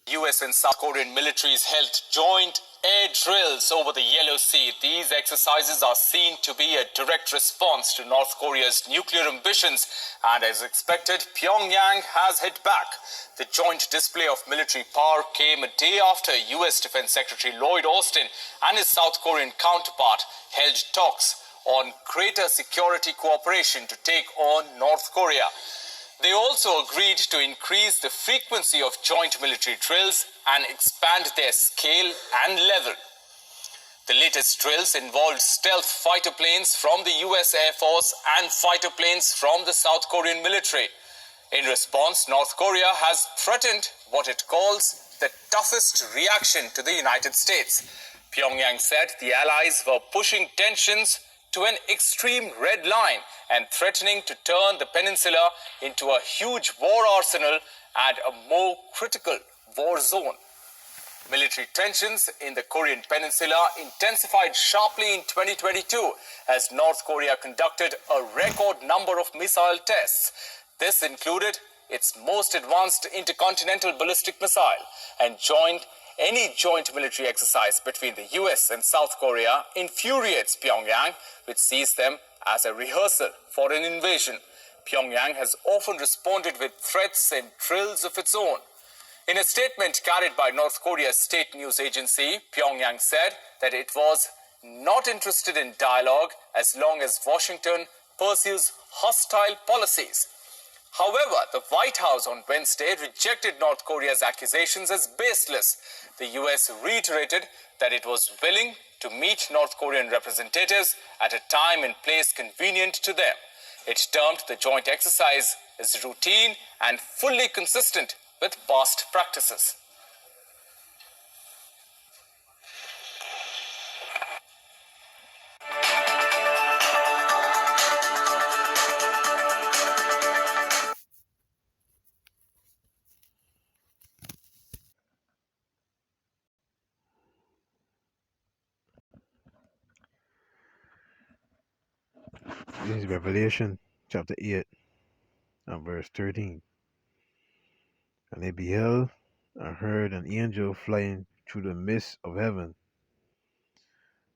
US and South Korean militaries held joint air drills over the Yellow Sea. These exercises are seen to be a direct response to North Korea's nuclear ambitions, and as expected, Pyongyang has hit back. The joint display of military power came a day after US Defense Secretary Lloyd Austin and his South Korean counterpart held talks on greater security cooperation to take on North Korea. They also agreed to increase the frequency of joint military drills and expand their scale and level. The latest drills involved stealth fighter planes from the US Air Force and fighter planes from the South Korean military. In response, North Korea has threatened what it calls the toughest reaction to the United States. Pyongyang said the allies were pushing tensions to an extreme red line and threatening to turn the peninsula into a huge war arsenal and a more critical war zone. Military tensions in the Korean peninsula intensified sharply in 2022 as North Korea conducted a record number of missile tests. This included its most advanced intercontinental ballistic missile, and any joint military exercise between the US and South Korea infuriates Pyongyang, which sees them as a rehearsal for an invasion. Pyongyang has often responded with threats and drills of its own. In a statement carried by North Korea's state news agency, Pyongyang said that it was not interested in dialogue as long as Washington pursues hostile policies. However, the White House on Wednesday rejected North Korea's accusations as baseless. The US reiterated that it was willing to meet North Korean representatives at a time and place convenient to them. It termed the joint exercise as routine and fully consistent with past practices. This is Revelation chapter 8 and verse 13. And they beheld and heard an angel flying through the midst of heaven,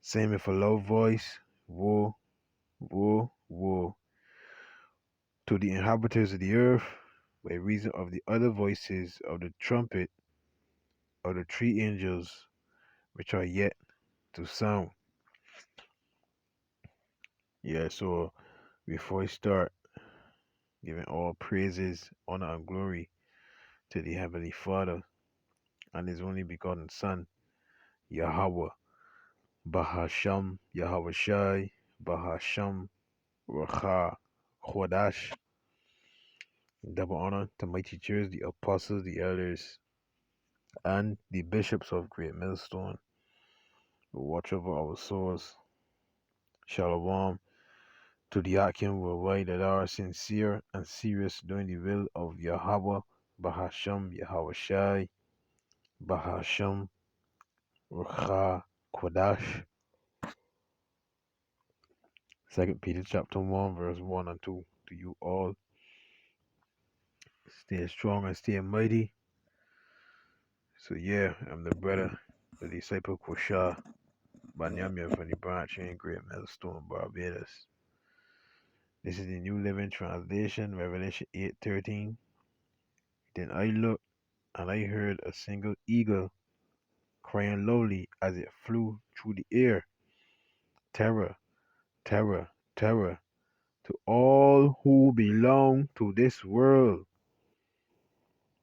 saying with a loud voice, Woe, woe, woe to the inhabitants of the earth, by reason of the other voices of the trumpet of the three angels which are yet to sound. Yeah, so before I start, giving all praises, honor, and glory to the Heavenly Father and His only begotten Son, Yahweh, Bahasham, Yahweh Shai, Bahasham, Racha, Chodash. Double honor to my teachers, the apostles, the elders, and the bishops of Great Millstone, who watch over our souls. Shalom to the Akim worldwide that are sincere and serious doing the will of Yahweh, Bahasham, Yahweh Shai, Bahasham, Racha, Chodash. 2 Peter chapter 1, verse 1 and 2. To you all, stay strong and stay mighty. So yeah, I'm the brother, the disciple Kosha Banyamia from the branch in Great Millstone, Barbados. This is the New Living Translation, Revelation 8:13. Then I looked, and I heard a single eagle crying loudly as it flew through the air, Terror, terror, terror to all who belong to this world,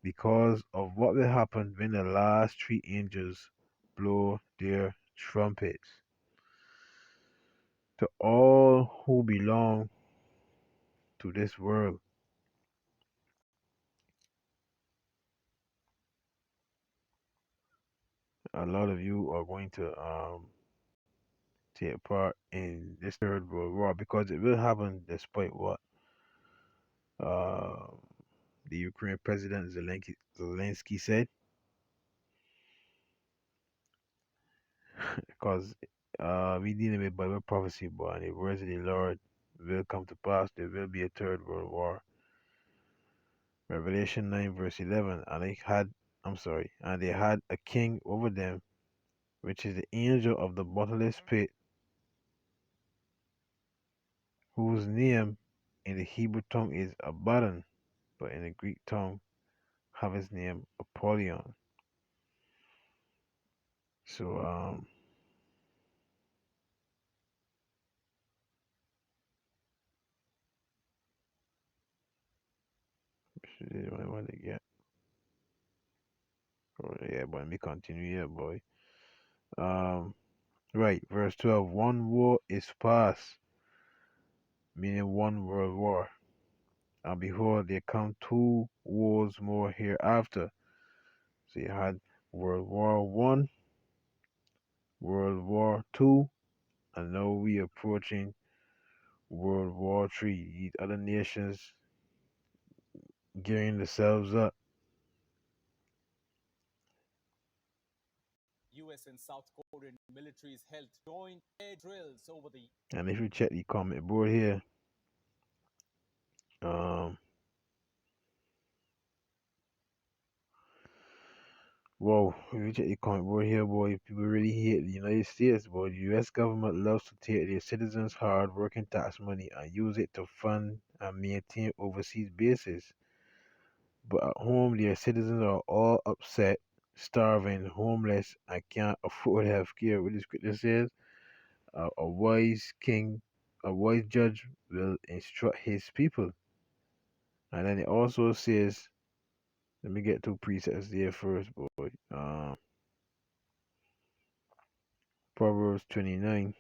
because of what will happen when the last three angels blow their trumpets. To all who belong to this world. A lot of you are going to take part in this third world war, because it will happen despite what uh, the Ukraine president Zelensky said, because we dealing with Bible prophecy, but in the words of the Lord will come to pass. There will be a third world war. Revelation 9 verse 11. And I had I'm sorry, and they had a king over them, which is the angel of the bottomless pit, whose name in the Hebrew tongue is Abaddon, but in the Greek tongue have his name Apollyon. So I want to get. Oh, yeah, boy, let me continue here, boy. Um, right, verse 12. One war is past, meaning one world war. And behold, there come two wars more hereafter. So you had World War One, World War Two, and now we approaching World War Three. These other nations gearing themselves up. US and South Korean militaries held joint air drills over the. And if you check the comment board here, um, whoa, if you check the comment board here, boy, people really hate the United States, boy. The US government loves to take their citizens' hard working tax money and use it to fund and maintain overseas bases. But at home, their citizens are all upset, starving, homeless, and can't afford health care. What the scripture says, a wise king, a wise judge will instruct his people. And then it also says, let me get two precepts there first, boy. Proverbs 29.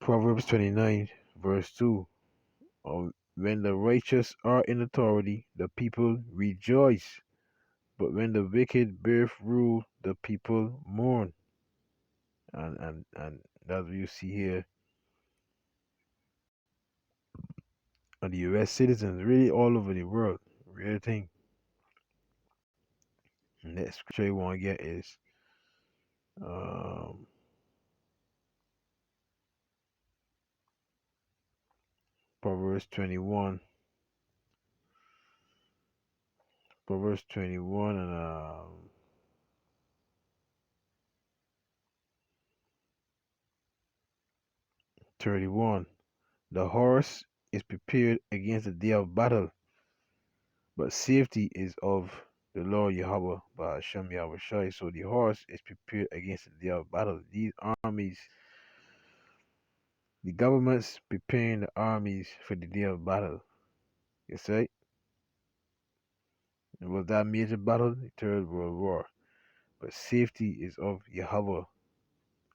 Proverbs 29, verse 2. When the righteous are in authority, the people rejoice. But when the wicked bear rule, the people mourn. And that's what you see here. And the US citizens really all over the world. Real thing. Next scripture you want to get is um, Proverbs 21. Proverbs 21 and 31. The horse is prepared against the day of battle, but safety is of the Lord Yahweh by Hashem Yahweh Shai. So the horse is prepared against the day of battle. These armies, the government's preparing the armies for the day of battle. You see? It was that major battle, the Third World War. But safety is of Yahweh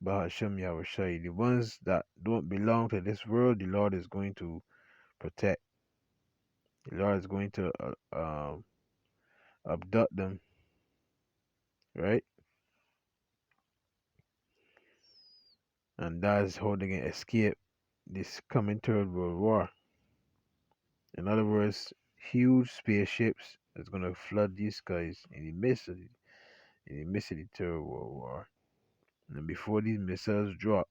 by Hashem Yahweh Shai. The ones that don't belong to this world, the Lord is going to protect. The Lord is going to abduct them, right? And that's how they can escape this coming Third World War. In other words, huge spaceships is going to flood these skies in the midst of the Third World War. And before these missiles drop,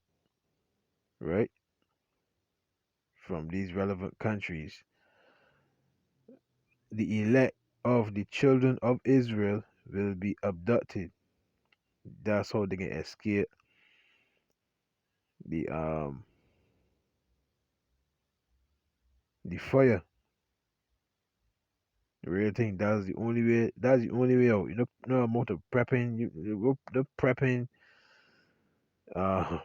right, from these relevant countries, the elect of the children of Israel will be abducted. That's how they can escape the um the fire. The real thing. That's the only way. That's the only way out. You know, no amount of prepping. The prepping. Uh,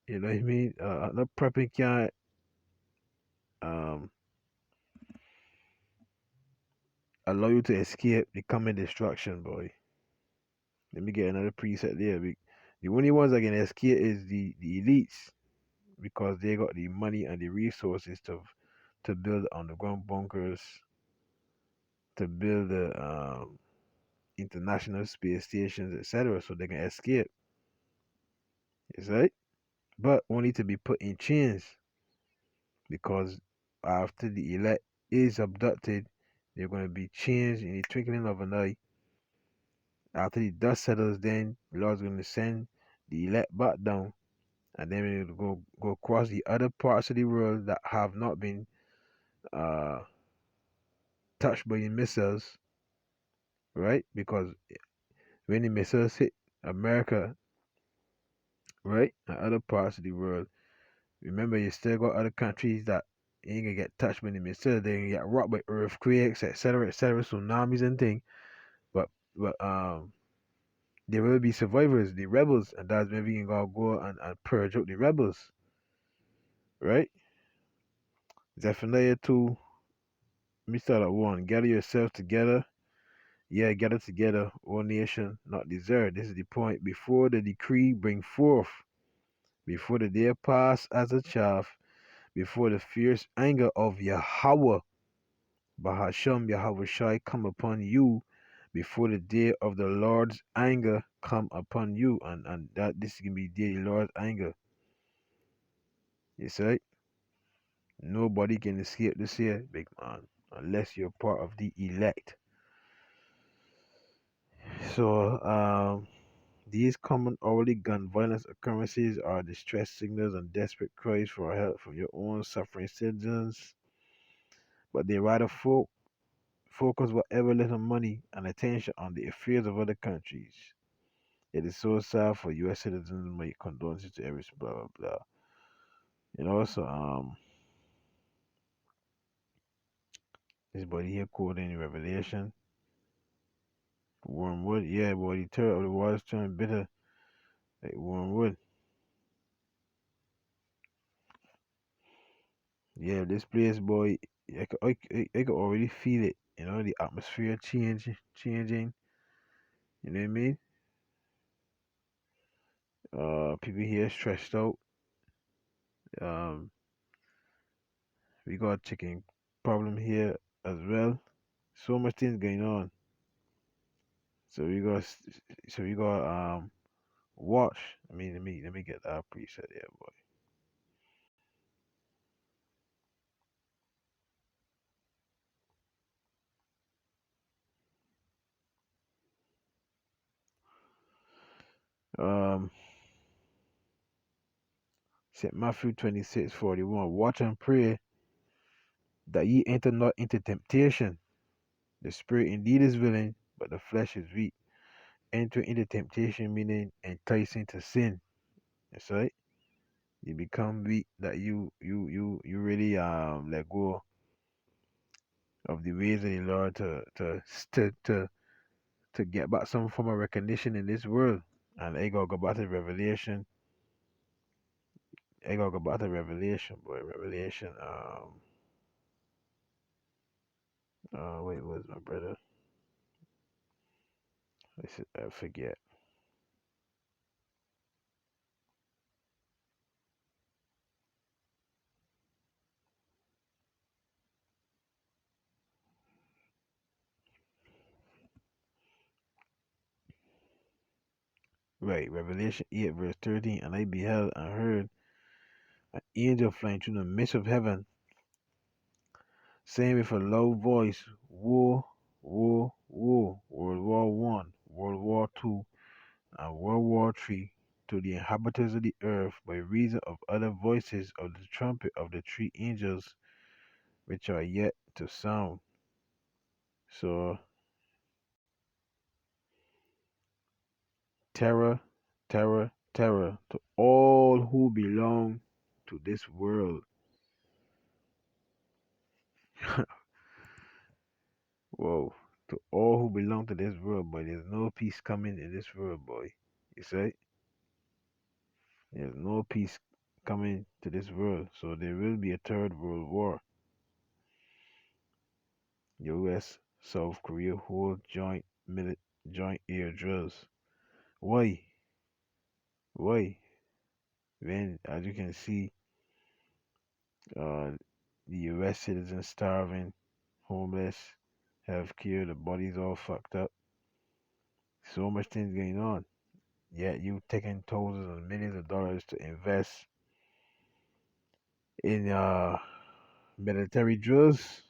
you know what I mean. The prepping can't um allow you to escape the coming destruction, boy. Let me get another preset there. The only ones that can escape is the elites because they got the money and the resources to build underground bunkers, to build the international space stations, etc., so they can escape. Is right, but only to be put in chains because after the elect is abducted, they're going to be changed in the twinkling of an eye. After the dust settles, then the Lord's going to send the elect back down, and then we'll go across the other parts of the world that have not been uh touched by the missiles, right? Because when the missiles hit America, right, and other parts of the world, remember you still got other countries that ain't gonna get touched by the missile. They gonna get rocked by earthquakes, etc., tsunamis and things. But there will be survivors, the rebels, and that's when we can go and purge out the rebels, right? Zephaniah 2, let me start at 1. Gather yourselves together. Yeah, gather together, O nation, not desert. This is the point. Before the decree bring forth, before the day pass as a chaff, before the fierce anger of Yahweh, Bahasham Yahweh Shai come upon you, before the day of the Lord's anger come upon you. And that this is gonna be the Lord's anger. You see? Nobody can escape this here, big man, unless you're part of the elect. So, these common hourly gun violence occurrences are distress signals and desperate cries for help from your own suffering citizens, but they rather focus whatever little money and attention on the affairs of other countries. It is so sad for U.S. citizens. My condolences to every blah blah blah. And also, this body here quoting Revelation, wormwood. Yeah, boy, the waters turn bitter like wormwood. Yeah, this place, boy, I could already feel it. You know, the atmosphere changing. You know what I mean? People here stressed out. Um, we got chicken problem here as well. So much things going on. So we got, watch. I mean, let me get that preset here, boy. Um, St. Matthew 26:41. Watch and pray that ye enter not into temptation. The spirit indeed is willing, but the flesh is weak. Enter into temptation meaning enticing to sin. That's right. You become weak that you really let go of the ways of the Lord to get back some form of recognition in this world. And I gotta go back to Revelation. I gotta go back to Revelation, boy. Revelation. Wait, was my brother? I forget. Right, Revelation 8 verse 13. And I beheld and heard an angel flying through the midst of heaven, saying with a loud voice, Woe, woe, woe, World War I, World War II, and World War III, to the inhabitants of the earth by reason of other voices of the trumpet of the three angels which are yet to sound. So, terror, terror, terror to all who belong to this world. Whoa. To all who belong to this world, boy. There's no peace coming in this world, boy. You say? There's no peace coming to this world. So there will be a third world war. US, South Korea hold joint air drills. Why? Why? When, as you can see, uh, the US citizens starving, homeless, healthcare, the bodies all fucked up. So much things going on. Yet you taking thousands and millions of dollars to invest in military drills.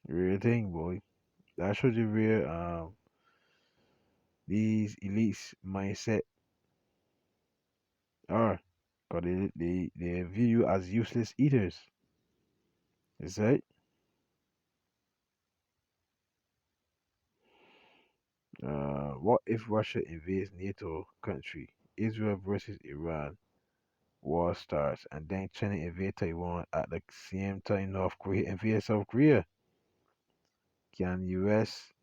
Real thing, boy. That shows you where these elites mindset are. Because they view you as useless eaters. Is that? What if Russia invades NATO country? Israel versus Iran. War starts, and then China invade Taiwan at the same time. North Korea invade South Korea. Can U.S.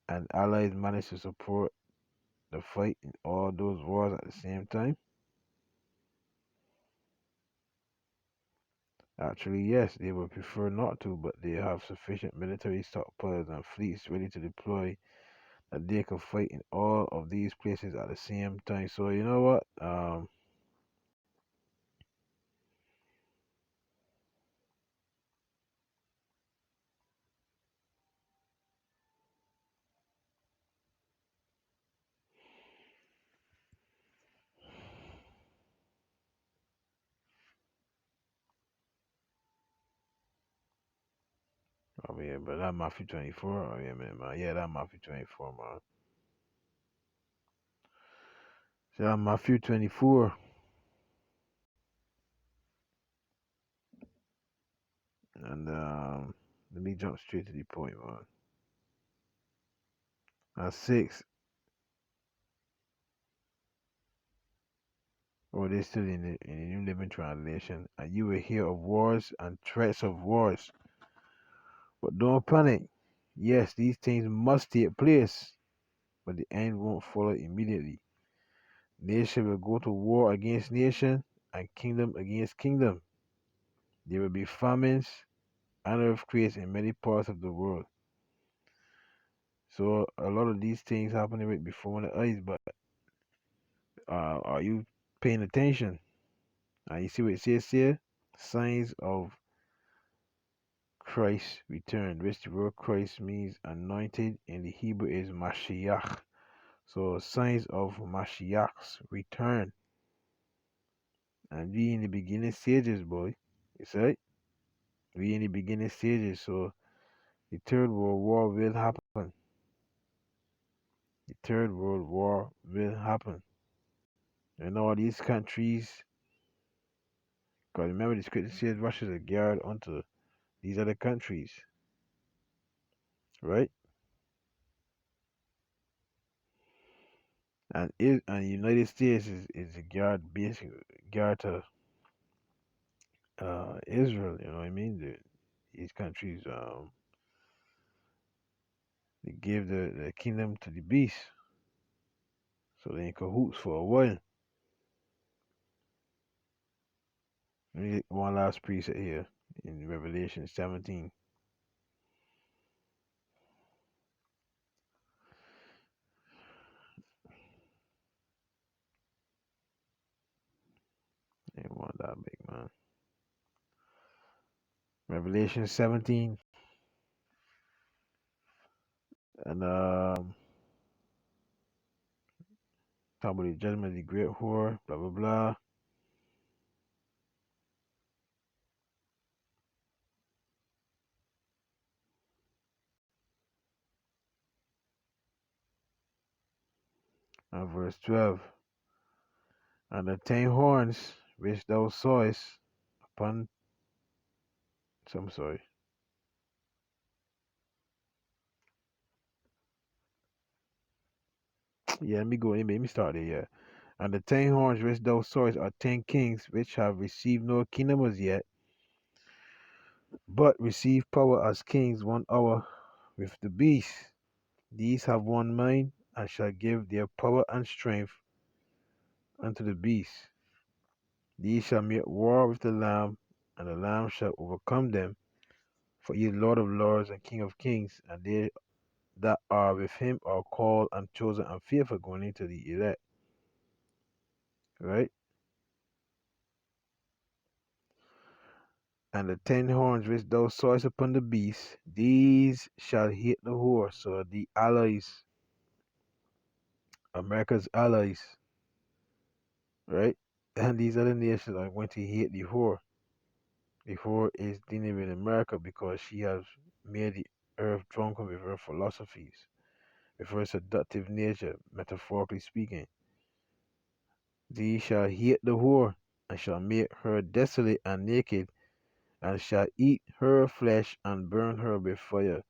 and allies manage to support the fight in all those wars at the same time? Actually, yes, they would prefer not to, but they have sufficient military stockpiles and fleets ready to deploy that they can fight in all of these places at the same time. So you know what? Oh yeah, but that Mafia 24. Oh yeah, man. Yeah, that Mafia 24, man. So that Mafia 24. And let me jump straight to the point, man. Six. Oh, they still in the New Living Translation. And you will hear of wars and threats of wars. But don't panic. Yes, these things must take place, but the end won't follow immediately. Nation will go to war against nation and kingdom against kingdom. There will be famines and earthquakes in many parts of the world. So a lot of these things happening right before the eyes, but are you paying attention? You see what it says here? Signs of Christ's return, which the word Christ means anointed in the Hebrew is Mashiach. So signs of Mashiach's return. And we in the beginning stages, boy. You see? We in the beginning stages, so the third world war will happen. The third world war will happen. And all these countries, because remember the scripture says Russia's a guard unto these other countries, right? And United States is a guard, basically guard to Israel. You know what I mean? These countries they give the kingdom to the beast, so they in cahoots for a while. Let me get one last precept here in Revelation 17. Ain't one that big, man. Revelation 17, and talk about the judgment of the great whore, blah blah blah. And verse 12. And the 10 horns which thou sawest upon some sorry. Yeah, let me go. Let me start there. Yeah. And the 10 horns which thou sawest are 10 kings which have received no kingdom as yet, but receive power as kings 1 hour with the beast. These have one mind, and shall give their power and strength unto the beast. These shall make war with the Lamb, and the Lamb shall overcome them. For he is Lord of lords and King of kings, and they that are with him are called and chosen and faithful going into the elect. Right? And the 10 horns which thou sawest upon the beast, these shall hate the whore. So the allies, America's allies, right? And these other nations are going to hate the whore. The whore is dealing with America because she has made the earth drunken with her philosophies, with her seductive nature, metaphorically speaking. These shall hate the whore, and shall make her desolate and naked, and shall eat her flesh and burn her with fire.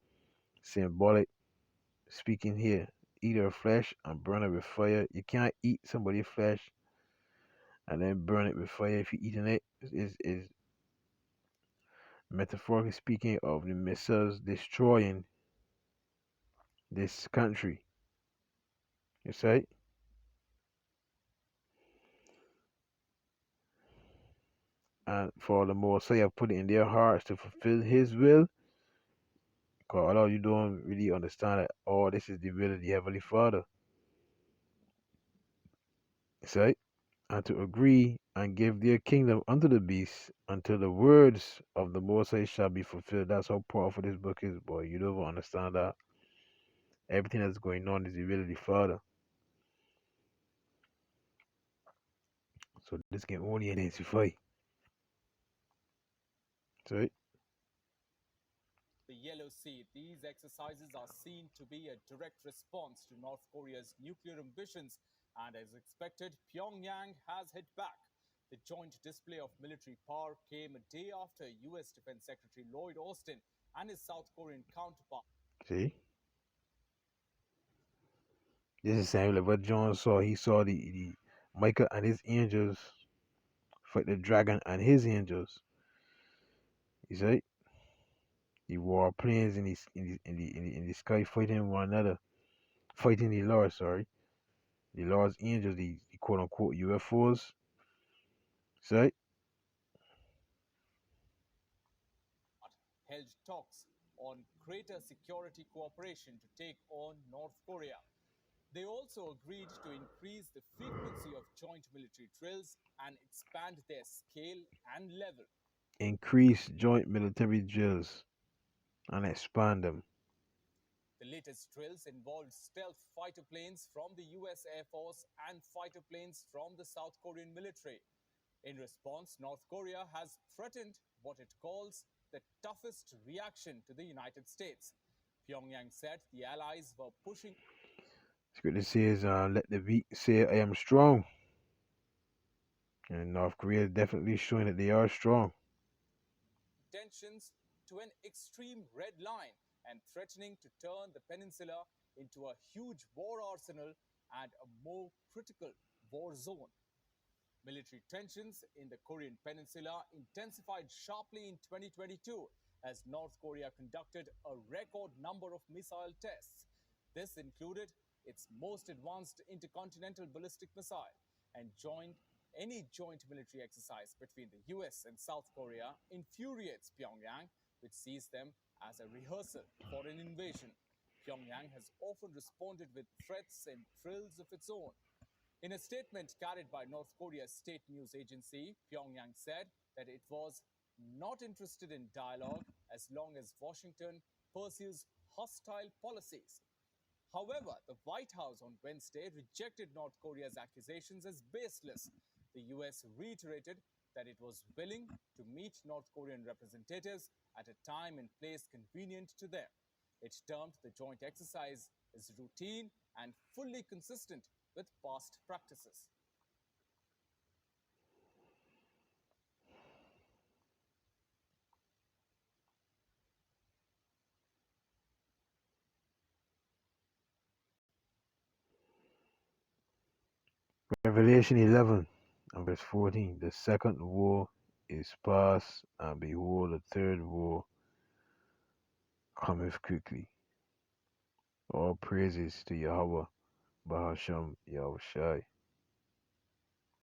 Symbolic speaking here. Eat her flesh and burn her with fire. You can't eat somebody's flesh and then burn it with fire if you're eating it. Is metaphorically speaking of the missiles destroying this country. You say? And for the more say have put it in their hearts to fulfill his will. Because all you don't really understand that all this is the will of the Heavenly Father. You say? And to agree and give their kingdom unto the beast until the words of the Most High shall be fulfilled. That's how powerful this book is, boy. You don't understand that. Everything that's going on is the will of the Father. So this can only identify. See? The Yellow Sea. These exercises are seen to be a direct response to North Korea's nuclear ambitions, and as expected, Pyongyang has hit back. The joint display of military power came a day after US Defense Secretary Lloyd Austin and his South Korean counterpart. See? This is same like what John saw. He saw the Micah and his angels fight the dragon and his angels. You see? The war planes in the sky fighting one another. Fighting the Lord, sorry. The Lord's angels, the quote unquote UFOs. See? Held talks on greater security cooperation to take on North Korea. They also agreed to increase the frequency of joint military drills and expand their scale and level. Increase joint military drills and expand them. The latest drills involved stealth fighter planes from the US Air Force and fighter planes from the South Korean military. In response, North Korea has threatened what it calls the toughest reaction to the United States. Pyongyang said the allies were pushing Scripture says, let the weak say I am strong. And North Korea is definitely showing that they are strong. tensions to an extreme red line and threatening to turn the peninsula into a huge war arsenal and a more critical war zone. Military tensions in the Korean peninsula intensified sharply in 2022 as North Korea conducted a record number of missile tests. This included its most advanced intercontinental ballistic missile and joined any joint military exercise between the US and South Korea infuriates Pyongyang, which sees them as a rehearsal for an invasion. Pyongyang has often responded with threats and drills of its own. In a statement carried by North Korea's state news agency, Pyongyang said that it was not interested in dialogue as long as Washington pursues hostile policies. However, the White House on Wednesday rejected North Korea's accusations as baseless. The US reiterated that it was willing to meet North Korean representatives at a time and place convenient to them. It termed the joint exercise as routine and fully consistent with past practices. Revelation 11 and verse 14. The second war is past, and behold, the third war cometh quickly. All praises to Yahweh, Bahasham Yahushai.